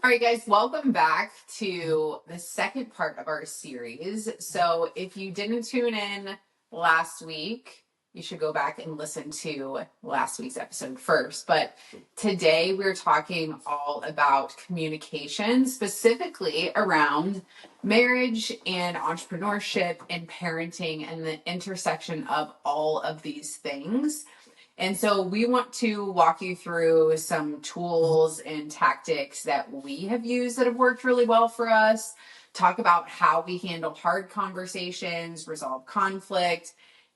All right, guys, welcome back to the second part of our series. So, if you didn't tune in last week, you should go back and listen to last week's episode first. But today we're talking all about communication, specifically around marriage and entrepreneurship and parenting and the intersection of all of these things. And so we want to walk you through some tools and tactics that we have used that have worked really well for us, talk about how we handle hard conversations, resolve conflict,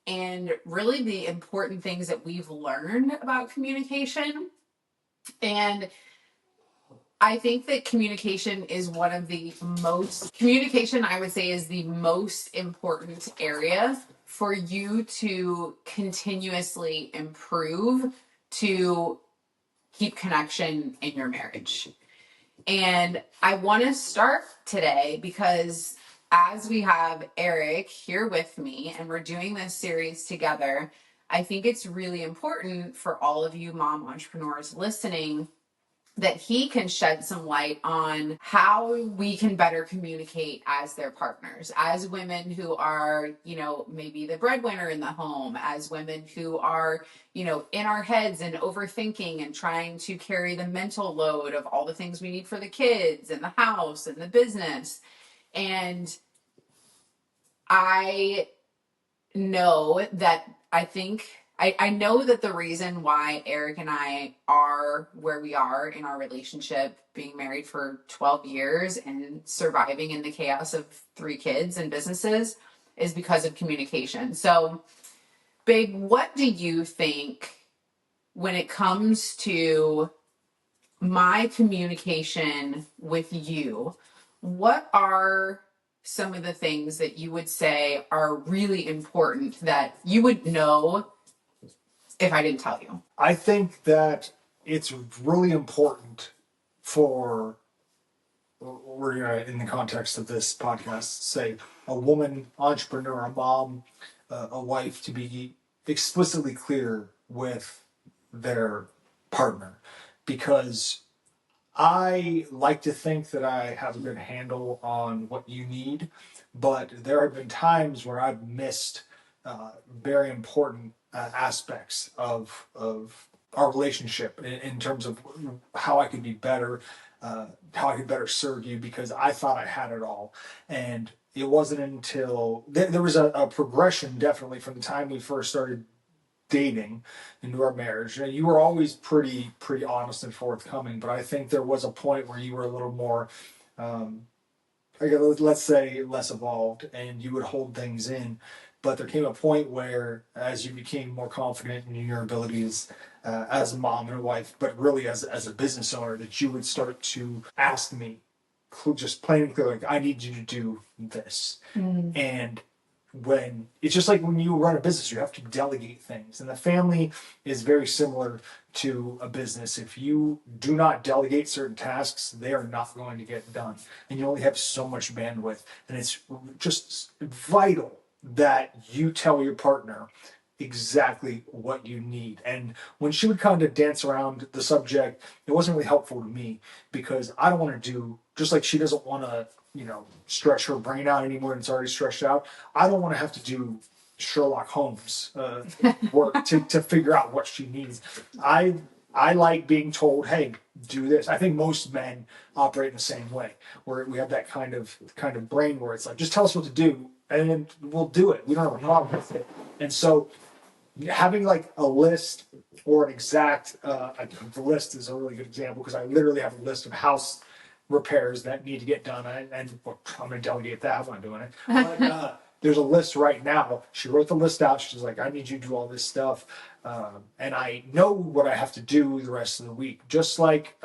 and really the important things that we've learned about communication. And I think that communication, I would say, is the most important area for you to continuously improve to keep connection in your marriage. And I want to start today because as we have Eric here with me and we're doing this series together, I think it's really important for all of you mom entrepreneurs listening that he can shed some light on how we can better communicate as their partners, as women who are, maybe the breadwinner in the home, as women who are, in our heads and overthinking and trying to carry the mental load of all the things we need for the kids and the house and the business. And I know that I know that the reason why Eric and I are where we are in our relationship, being married for 12 years and surviving in the chaos of 3 kids and businesses, is because of communication. So, babe, what do you think when it comes to my communication with you? What are some of the things that you would say are really important that you would know if I didn't tell you? I think that it's really important for, we're going to, in the context of this podcast, say a woman entrepreneur, a mom, a wife, to be explicitly clear with their partner. Because I like to think that I have a good handle on what you need, but there have been times where I've missed very important aspects of our relationship in terms of how I could be better, how I could better serve you, because I thought I had it all. And it wasn't until there was a progression, definitely, from the time we first started dating into our marriage. You were always pretty honest and forthcoming, but I think there was a point where you were a little more, let's say, less evolved, and you would hold things in. But there came a point where, as you became more confident in your abilities as a mom and a wife, but really as a business owner, that you would start to ask me, just plain and clear, like, I need you to do this. And when it's just like when you run a business, you have to delegate things, and the family is very similar to a business. If you do not delegate certain tasks, they are not going to get done, and you only have so much bandwidth. And it's just vital that you tell your partner exactly what you need. And when she would kind of dance around the subject, it wasn't really helpful to me, because I don't want to do, just like she doesn't want to stretch her brain out anymore, and it's already stretched out. I don't want to have to do Sherlock Holmes work to figure out what she needs. I like being told, hey, do this. I think most men operate in the same way, where we have that kind of brain where it's like, just tell us what to do and then we'll do it. We don't have a problem with it. And so having like a list or an exact, the list is a really good example, because I literally have a list of house repairs that need to get done, and I'm going to delegate that. I'm not doing it. But there's a list right now. She wrote the list out. She's like, I need you to do all this stuff, and I know what I have to do the rest of the week. Just like,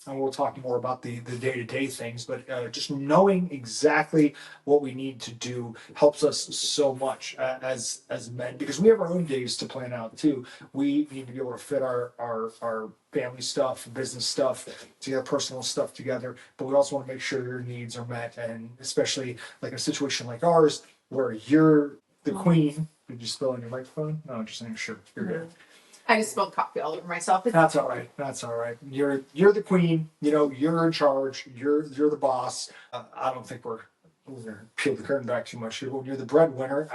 and we'll talk more about the day-to-day things, but just knowing exactly what we need to do helps us so much as men, because we have our own days to plan out too. We need to be able to fit our family stuff, business stuff together, personal stuff together, but we also want to make sure your needs are met. And especially like a situation like ours, where you're the queen. Did you spill on your microphone? No, just saying, sure, you're good. I just spilled coffee all over myself. That's all right. That's all right. You're the queen. You know, you're in charge. You're the boss. I don't think we're gonna peel the curtain back too much here. But when you're the breadwinner,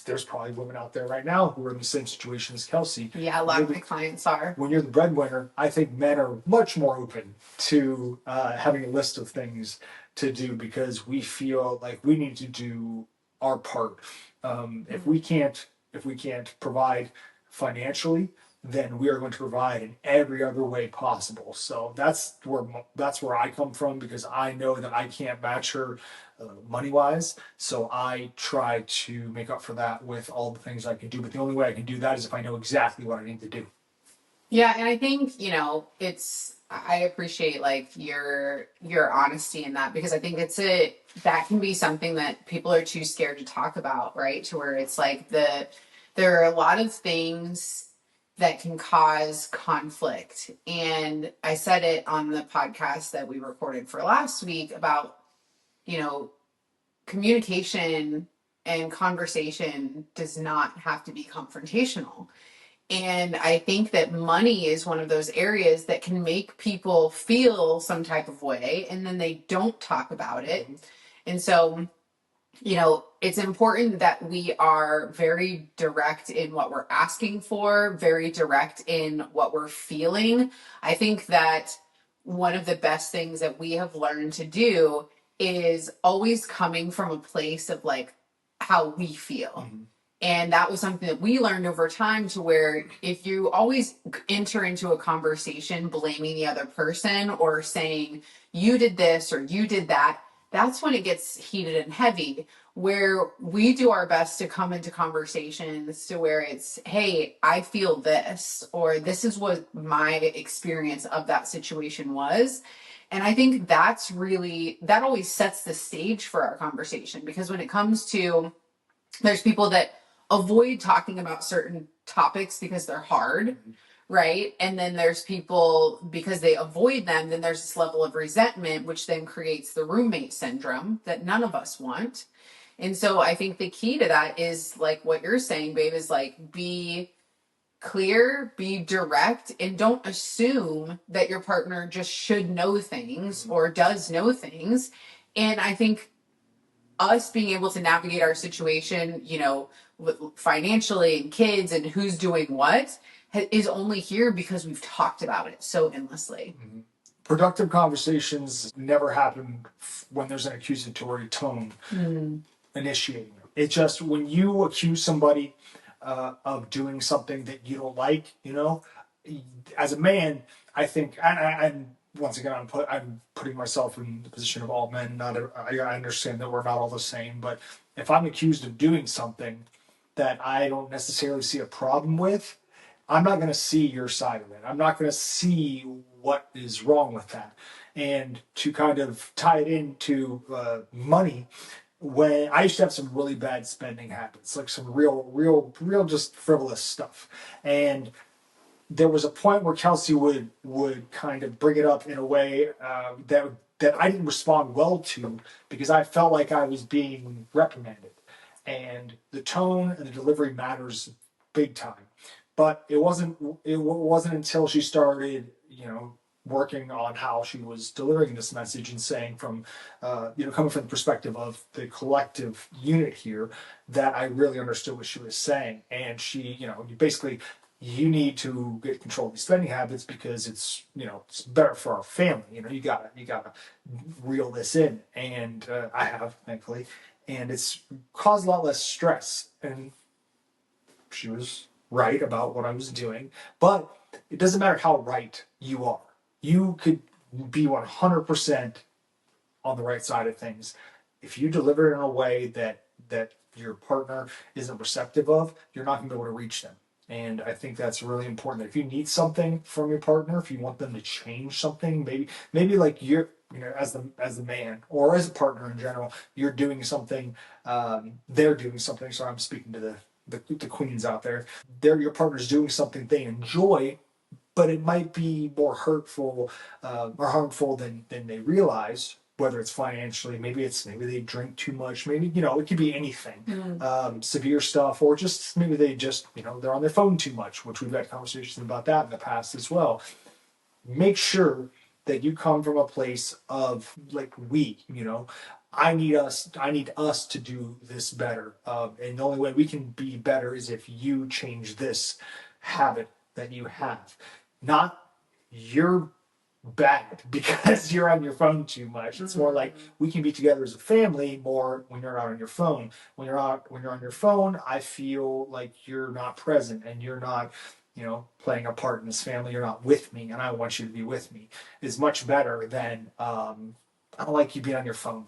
there's probably women out there right now who are in the same situation as Kelsey. Yeah, a lot of my clients are. When you're the breadwinner, I think men are much more open to having a list of things to do because we feel like we need to do our part. If we can't provide financially, then we are going to provide in every other way possible. So that's where I come from because I know that I can't match her money wise. So I try to make up for that with all the things I can do. But the only way I can do that is if I know exactly what I need to do. Yeah, and I think, I appreciate like your honesty in that because I think that can be something that people are too scared to talk about, right? To where it's like there are a lot of things that can cause conflict. And I said it on the podcast that we recorded for last week about, you know, communication and conversation does not have to be confrontational. And I think that money is one of those areas that can make people feel some type of way and then they don't talk about it. And so, it's important that we are very direct in what we're asking for, very direct in what we're feeling. I think that one of the best things that we have learned to do is always coming from a place of like how we feel. Mm-hmm. And that was something that we learned over time to where if you always enter into a conversation blaming the other person or saying you did this or you did that, that's when it gets heated and heavy, where we do our best to come into conversations to where it's, hey, I feel this, or this is what my experience of that situation was. And I think that always sets the stage for our conversation because when it comes to, there's people that avoid talking about certain topics because they're hard, right? And then there's people, because they avoid them, then there's this level of resentment, which then creates the roommate syndrome that none of us want. And so I think the key to that is like what you're saying, babe, is like be clear, be direct, and don't assume that your partner just should know things or does know things. And I think us being able to navigate our situation, financially and kids and who's doing what is only here because we've talked about it so endlessly. Mm-hmm. Productive conversations never happen when there's an accusatory tone initiating them. It's just when you accuse somebody of doing something that you don't like, as a man, I think, and once again, I'm putting myself in the position of all men. I understand that we're not all the same, but if I'm accused of doing something that I don't necessarily see a problem with, I'm not going to see your side of it. I'm not going to see what is wrong with that. And to kind of tie it into money, when I used to have some really bad spending habits, like some real just frivolous stuff. And there was a point where Kelsey would kind of bring it up in a way that I didn't respond well to because I felt like I was being reprimanded. And the tone and the delivery matters big time. But it wasn't until she started, working on how she was delivering this message and saying from, coming from the perspective of the collective unit here, that I really understood what she was saying. And she, basically, you need to get control of these spending habits because it's better for our family. You gotta reel this in, and I have, thankfully, and it's caused a lot less stress. And she was right about what I was doing, but it doesn't matter how right you are. You could be 100% on the right side of things. If you deliver it in a way that your partner isn't receptive of, you're not going to be able to reach them. And I think that's really important. If you need something from your partner, if you want them to change something, maybe like you're, as the man or as a partner in general, you're doing something, they're doing something. So I'm speaking to the queens out there. Your partner's doing something they enjoy, but it might be more hurtful or harmful than they realize. whether it's financially, maybe they drink too much, maybe, it could be anything, severe stuff, or just maybe they just, they're on their phone too much, which we've had conversations about that in the past as well. Make sure that you come from a place of like I need us to do this better. And the only way we can be better is if you change this habit that you have. Not you're bad because you're on your phone too much. It's more like we can be together as a family more when you're out on your phone. When you're on your phone, I feel like you're not present and you're not, playing a part in this family. You're not with me, and I want you to be with me. Is much better than I don't like you being on your phone.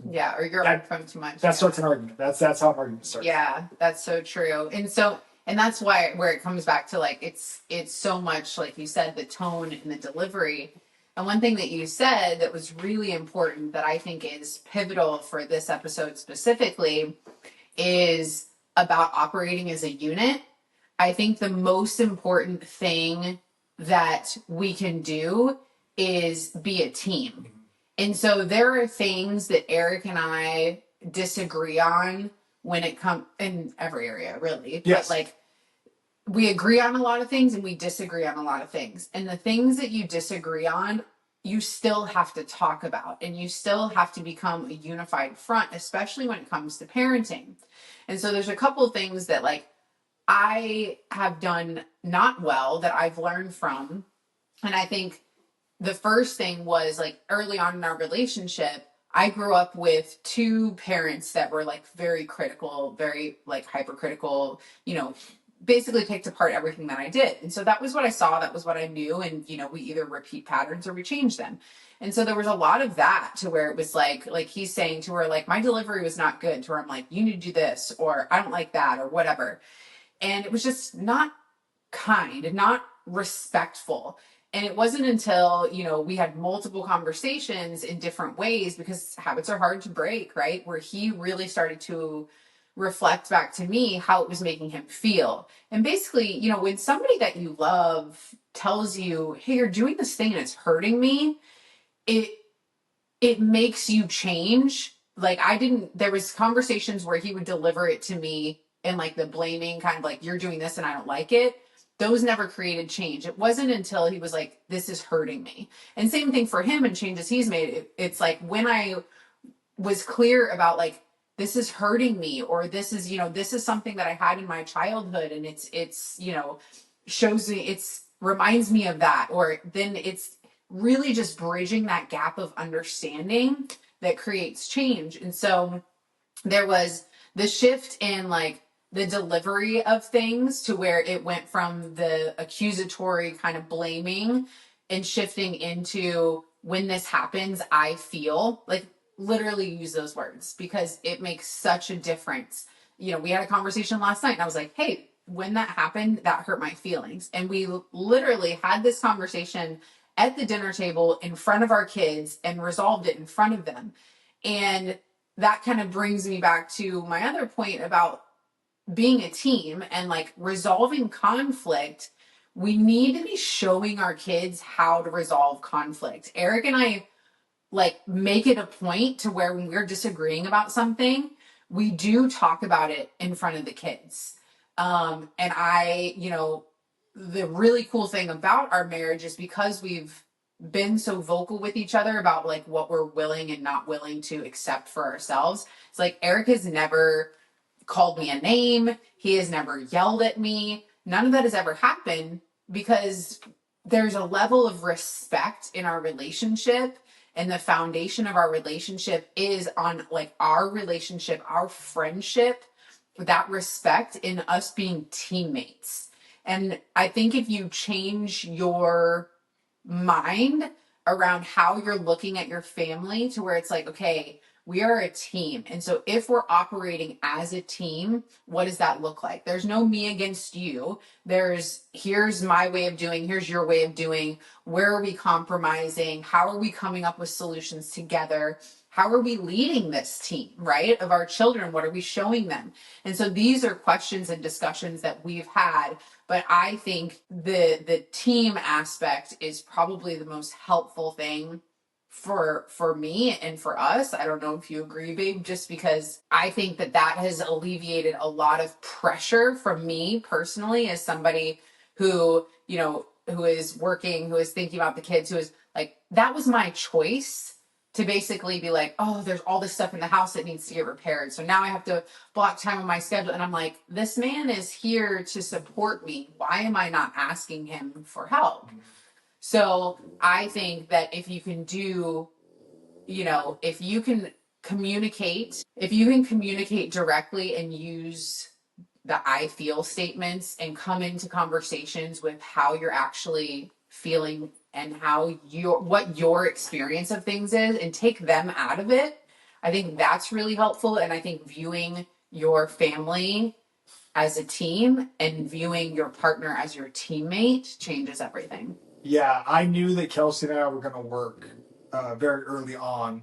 Yeah, or you're on your phone too much. That starts an argument. That's how an argument starts. Yeah, that's so true. And that's why where it comes back to like it's so much like you said, the tone and the delivery. And one thing that you said that was really important that I think is pivotal for this episode specifically is about operating as a unit. I think the most important thing that we can do is be a team. And so there are things that Eric and I disagree on when it comes in every area, really. Yes. But like we agree on a lot of things and we disagree on a lot of things. And the things that you disagree on, you still have to talk about and you still have to become a unified front, especially when it comes to parenting. And so there's a couple of things that like I have done not well that I've learned from. And I think the first thing was like early on in our relationship, I grew up with two parents that were like very critical, very like hypercritical, basically picked apart everything that I did. And so that was what I saw. That was what I knew. And, we either repeat patterns or we change them. And so there was a lot of that to where it was like he's saying to her, like, my delivery was not good, to where I'm like, you need to do this, or I don't like that, or whatever. And it was just not kind and not respectful. And it wasn't until, we had multiple conversations in different ways, because habits are hard to break, right? Where he really started to reflect back to me how it was making him feel. And basically, when somebody that you love tells you, hey, you're doing this thing and it's hurting me, it makes you change. Like there was conversations where he would deliver it to me and like the blaming kind of like, you're doing this and I don't like it. Those never created change. It wasn't until he was like, this is hurting me. And same thing for him and changes he's made. It's like when I was clear about like, this is hurting me, or this is something that I had in my childhood. And it's shows me, reminds me of that. Or then it's really just bridging that gap of understanding that creates change. And so there was the shift in like the delivery of things to where it went from the accusatory kind of blaming and shifting into, when this happens, I feel like, literally use those words because it makes such a difference. We had a conversation last night and I was like, hey, when that happened, that hurt my feelings. And we literally had this conversation at the dinner table in front of our kids and resolved it in front of them. And that kind of brings me back to my other point about being a team and like resolving conflict. We need to be showing our kids how to resolve conflict. Eric and I like make it a point to where when we're disagreeing about something, we do talk about it in front of the kids. And the really cool thing about our marriage is because we've been so vocal with each other about like what we're willing and not willing to accept for ourselves. It's like Eric has never called me a name. He has never yelled at me. None of that has ever happened because there's a level of respect in our relationship. And the foundation of our relationship is on like our relationship, our friendship, that respect in us being teammates. And I think if you change your mind around how you're looking at your family to where it's like, okay, we are a team. And so if we're operating as a team, what does that look like? There's no me against you. Here's my way of doing, here's your way of doing. Where are we compromising? How are we coming up with solutions together? How are we leading this team, right? Of our children, what are we showing them? And so these are questions and discussions that we've had. But I think the team aspect is probably the most helpful thing for me and for us. I don't know if you agree, babe, just because I think that has alleviated a lot of pressure from me personally as somebody who, who is working, who is thinking about the kids, who is like, that was my choice to basically be like, oh, there's all this stuff in the house that needs to get repaired. So now I have to block time on my schedule. And I'm like, this man is here to support me. Why am I not asking him for help? So I think that if you can if you can communicate directly and use the I feel statements and come into conversations with how you're actually feeling and what your experience of things is, and take them out of it, I think that's really helpful. And I think viewing your family as a team and viewing your partner as your teammate changes everything. Yeah, I knew that Kelsey and I were going to work very early on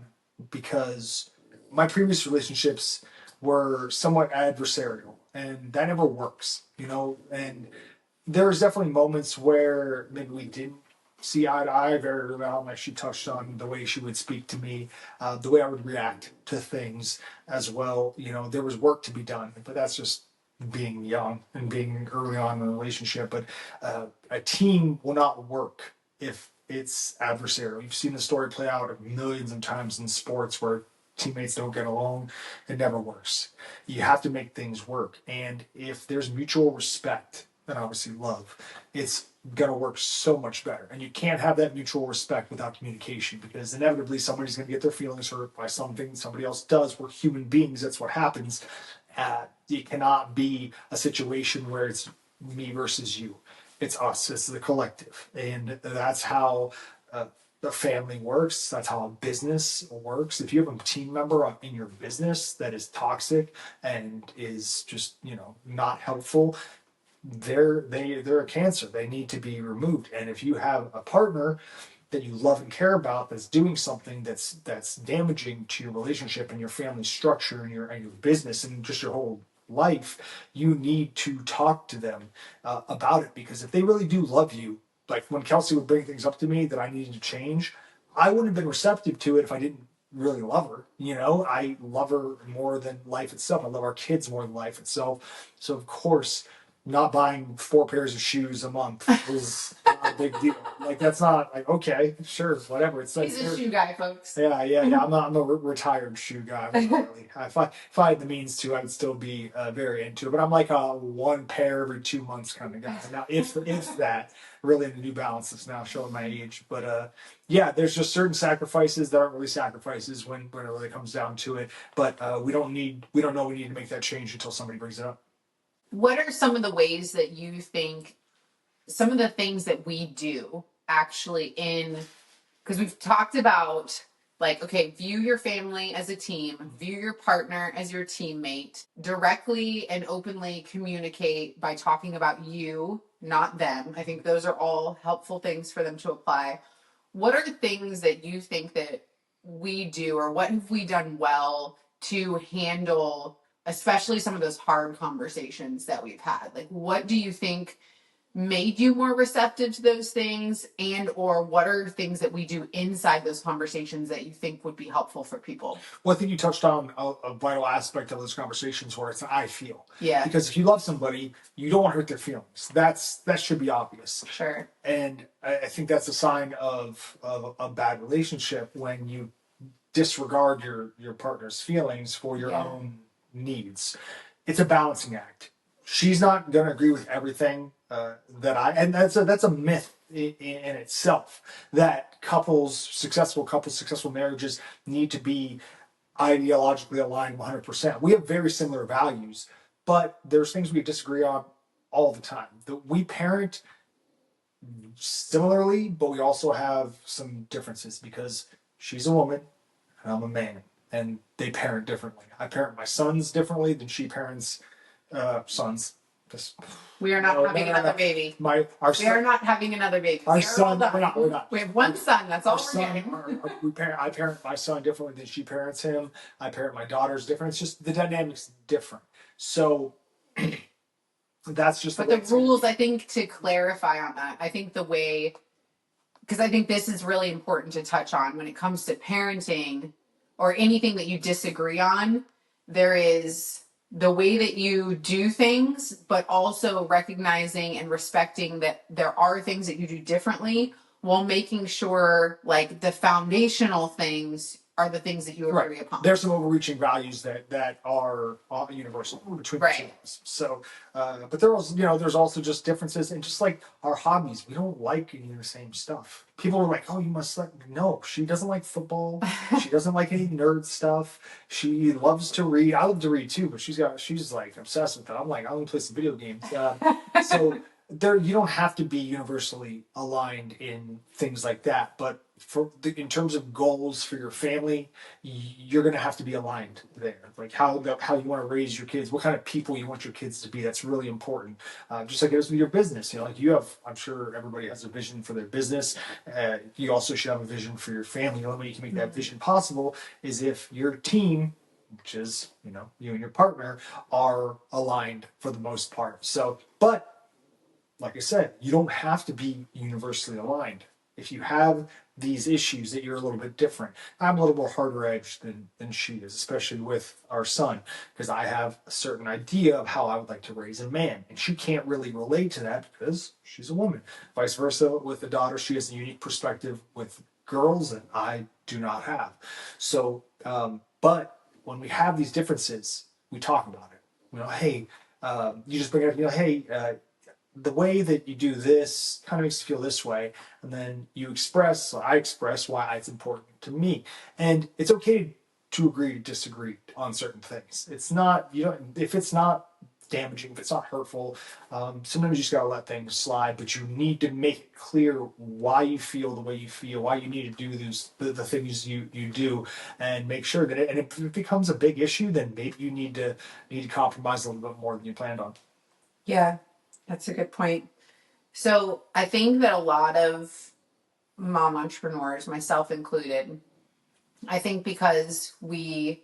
because my previous relationships were somewhat adversarial, and that never works, And there's definitely moments where maybe we didn't see eye to eye very early on, like she touched on the way she would speak to me, the way I would react to things as well. There was work to be done, but that's just being young and being early on in a relationship. But a team will not work if it's adversarial. You've seen the story play out millions of times in sports where teammates don't get along. It never works. You have to make things work. And if there's mutual respect and obviously love, it's going to work so much better. And you can't have that mutual respect without communication, because inevitably somebody's going to get their feelings hurt by something somebody else does. We're human beings. That's what happens. It cannot be a situation where it's me versus you. It's us. It's the collective. And that's how the family works. That's how a business works. If you have a team member in your business that is toxic and is just, not helpful, they're a cancer. They need to be removed. And if you have a partner that you love and care about that's doing something that's damaging to your relationship and your family structure and your business and just your whole life, you need to talk to them about it. Because if they really do love you, like when Kelsey would bring things up to me that I needed to change, I wouldn't have been receptive to it if I didn't really love her. I love her more than life itself. I love our kids more than life itself. So of course, not buying 4 pairs of shoes a month is not a big deal. Like, that's not like, okay, sure, whatever. It's like, he's a shoe guy, folks. Yeah. I'm a retired shoe guy. Really. If I had the means to, I would still be very into it. But I'm like a 1 pair every 2 months kind of guy. Now, if that, really, in the New Balance is now showing my age. But yeah, there's just certain sacrifices that aren't really sacrifices when it really comes down to it. But we don't know we need to make that change until somebody brings it up. What are some of the ways that you think, some of the things that we do actually because we've talked about, like, okay, view your family as a team, view your partner as your teammate, directly and openly communicate by talking about you, not them. I think those are all helpful things for them to apply. What are the things that you think that we do, or what have we done well to handle especially some of those hard conversations that we've had? Like, what do you think made you more receptive to those things, and or what are things that we do inside those conversations that you think would be helpful for people? Well, I think you touched on a vital aspect of those conversations where it's an I feel. Yeah. Because if you love somebody, you don't want to hurt their feelings. That should be obvious. Sure. And I think that's a sign of a bad relationship when you disregard your partner's feelings for your own needs. It's a balancing act. She's not going to agree with everything and that's a myth in itself, that successful marriages need to be ideologically aligned 100%. We have very similar values, but there's things we disagree on all the time. We parent similarly, but we also have some differences because she's a woman and I'm a man, and they parent differently. I parent my sons differently than she parents sons. We are not having another baby. We are not having another baby. Our son, we're not. We have one son. That's all we're getting. I parent my son differently than she parents him. I parent my daughters different. It's just the dynamics different. So that's just. But the rules, I think, to clarify on that, I think the way because I think this is really important to touch on when it comes to parenting or anything that you disagree on. There is the way that you do things, but also recognizing and respecting that there are things that you do differently while making sure like the foundational things are the things that you agree upon. There's some overreaching values that are universal between the two of us. So, but there's also just differences, and just like our hobbies, we don't like any of the same stuff. People are like, "Oh, you must like." No, she doesn't like football. She doesn't like any nerd stuff. She loves to read. I love to read too, but she's like obsessed with it. I'm like, I want to play some video games. So there, you don't have to be universally aligned in things like that, but in terms of goals for your family, you're going to have to be aligned there. Like how you want to raise your kids, what kind of people you want your kids to be. That's really important. Just like it is with your business. Like you have, I'm sure everybody has a vision for their business. You also should have a vision for your family. The only way you can make that vision possible is if your team, which is you and your partner, are aligned for the most part. So, but like I said, you don't have to be universally aligned. If you have these issues that you're a little bit different, I'm a little more harder edged than she is, especially with our son, because I have a certain idea of how I would like to raise a man, and she can't really relate to that because she's a woman. Vice versa with the daughter, she has a unique perspective with girls that I do not have. So, but when we have these differences, we talk about it. Hey, you just bring it up. Hey. The way that you do this kind of makes you feel this way, and then I express why it's important to me, and it's okay to agree to disagree on certain things. It's not if it's not damaging, if it's not hurtful, sometimes you just gotta let things slide, but you need to make it clear why you feel the way you feel, why you need to do the things you do, and make sure that and if it becomes a big issue, then maybe you need to compromise a little bit more than you planned on. Yeah. That's a good point. So I think that a lot of mom entrepreneurs, myself included, I think because we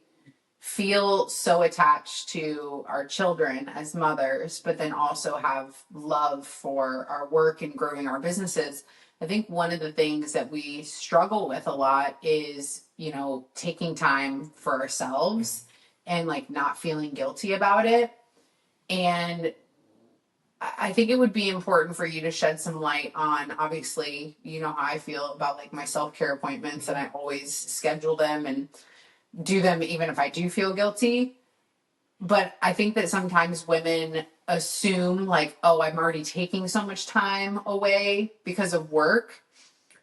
feel so attached to our children as mothers, but then also have love for our work and growing our businesses. I think one of the things that we struggle with a lot is, taking time for ourselves and like not feeling guilty about it. And I think it would be important for you to shed some light on, obviously, how I feel about like my self-care appointments, and I always schedule them and do them even if I do feel guilty. But I think that sometimes women assume like, oh, I'm already taking so much time away because of work.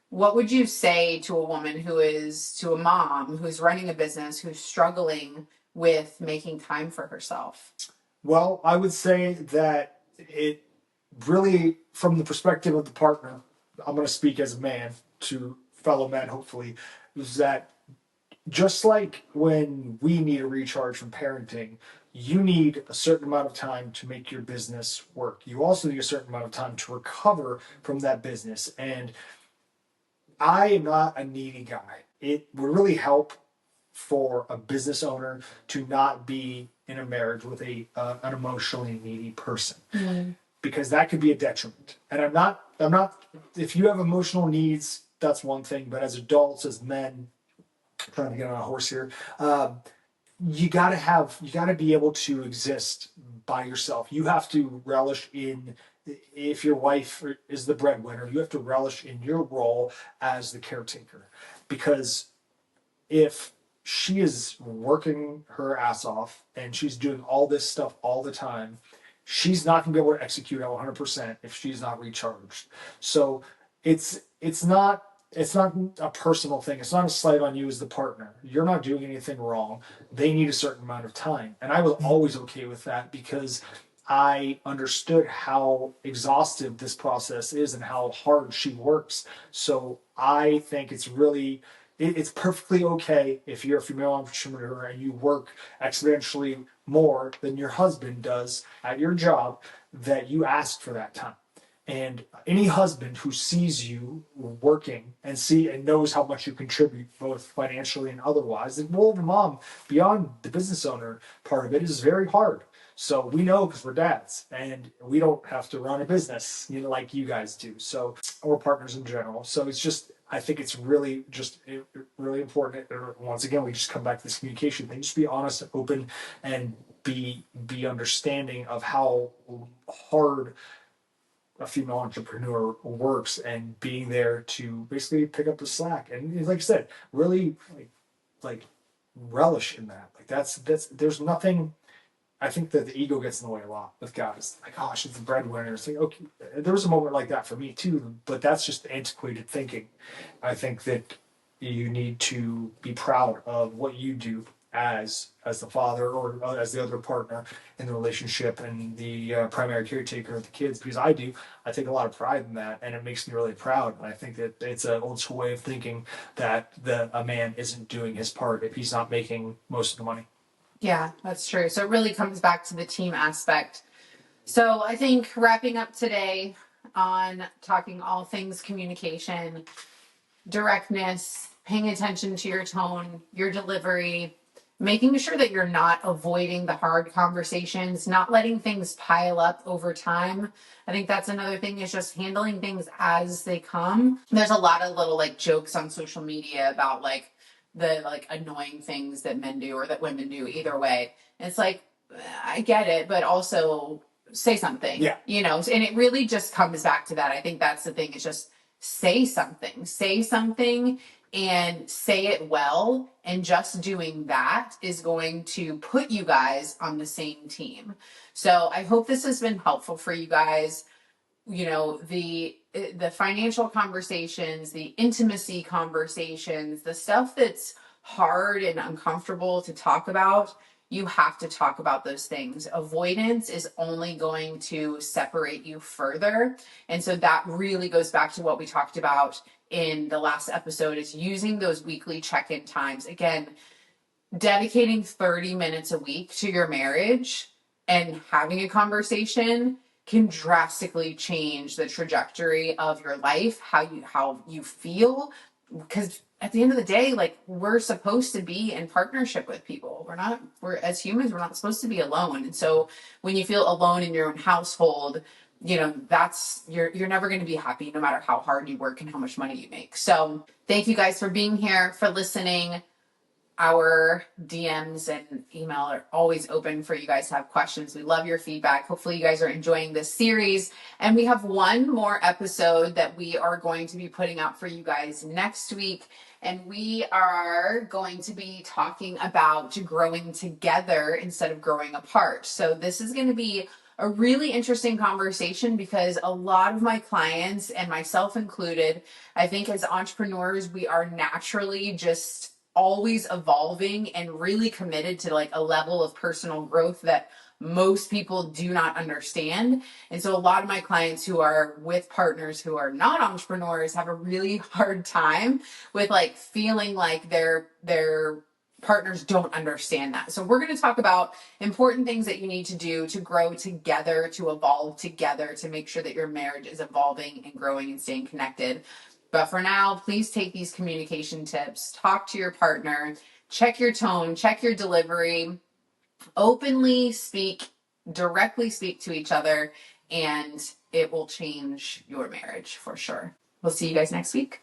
What would you say to a woman to a mom who's running a business, who's struggling with making time for herself? Well, I would say that it really, from the perspective of the partner, I'm going to speak as a man to fellow men, hopefully, is that just like when we need a recharge from parenting, you need a certain amount of time to make your business work. You also need a certain amount of time to recover from that business. And I am not a needy guy. It would really help for a business owner to not be in a marriage with an emotionally needy person, because that could be a detriment. And I'm not. If you have emotional needs, that's one thing. But as adults, as men, I'm trying to get on a horse here. You gotta be able to exist by yourself. You have to relish in, if your wife is the breadwinner, you have to relish in your role as the caretaker, because if she is working her ass off and she's doing all this stuff all the time, she's not going to be able to execute at 100% if she's not recharged. So it's not a personal thing. It's not a slight on you as the partner. You're not doing anything wrong. They need a certain amount of time. And I was always okay with that because I understood how exhaustive this process is and how hard she works. So I think it's perfectly okay if you're a female entrepreneur and you work exponentially more than your husband does at your job, that you ask for that time. And any husband who sees you working and knows how much you contribute, both financially and otherwise, the role of a mom, beyond the business owner part of it, is very hard. So we know because we're dads and we don't have to run a business, like you guys do. So we're partners in general. So it's just, I think it's really just really important. Once again, we just come back to this communication thing. Just be honest and open, and be understanding of how hard a female entrepreneur works, and being there to basically pick up the slack. And like I said, really like relish in that. Like that's there's nothing. I think that the ego gets in the way a lot with guys. Like, oh, she's the breadwinner. It's like, okay, there was a moment like that for me too, but that's just antiquated thinking. I think that you need to be proud of what you do as the father, or as the other partner in the relationship, and the primary caretaker of the kids, because I take a lot of pride in that, and it makes me really proud. And I think that it's an old school way of thinking that a man isn't doing his part if he's not making most of the money. Yeah, that's true. So it really comes back to the team aspect. So I think wrapping up today on talking all things communication, directness, paying attention to your tone, your delivery, making sure that you're not avoiding the hard conversations, not letting things pile up over time. I think that's another thing, is just handling things as they come. There's a lot of little like jokes on social media about like the like annoying things that men do or that women do, either way. And it's like, I get it, but also say something. Yeah. And it really just comes back to that. I think that's the thing, is just say something and say it well. And just doing that is going to put you guys on the same team. So I hope this has been helpful for you guys. The financial conversations, the intimacy conversations, the stuff that's hard and uncomfortable to talk about, you have to talk about those things. Avoidance is only going to separate you further. And so that really goes back to what we talked about in the last episode, is using those weekly check-in times. Again, dedicating 30 minutes a week to your marriage and having a conversation can drastically change the trajectory of your life, how you feel. Because at the end of the day, like, we're supposed to be in partnership with people. We're as humans, we're not supposed to be alone. And so when you feel alone in your own household, that's you're never going to be happy, no matter how hard you work and how much money you make. So thank you guys for being here, for listening. Our DMs and email are always open for you guys to have questions. We love your feedback. Hopefully you guys are enjoying this series. And we have one more episode that we are going to be putting out for you guys next week. And we are going to be talking about growing together instead of growing apart. So this is going to be a really interesting conversation, because a lot of my clients, and myself included, I think as entrepreneurs, we are naturally just always evolving and really committed to like a level of personal growth that most people do not understand. And so a lot of my clients who are with partners who are not entrepreneurs have a really hard time with like feeling like their partners don't understand that. So we're going to talk about important things that you need to do to grow together, to evolve together, to make sure that your marriage is evolving and growing and staying connected. But for now, please take these communication tips, talk to your partner, check your tone, check your delivery, openly speak, directly speak to each other, and it will change your marriage for sure. We'll see you guys next week.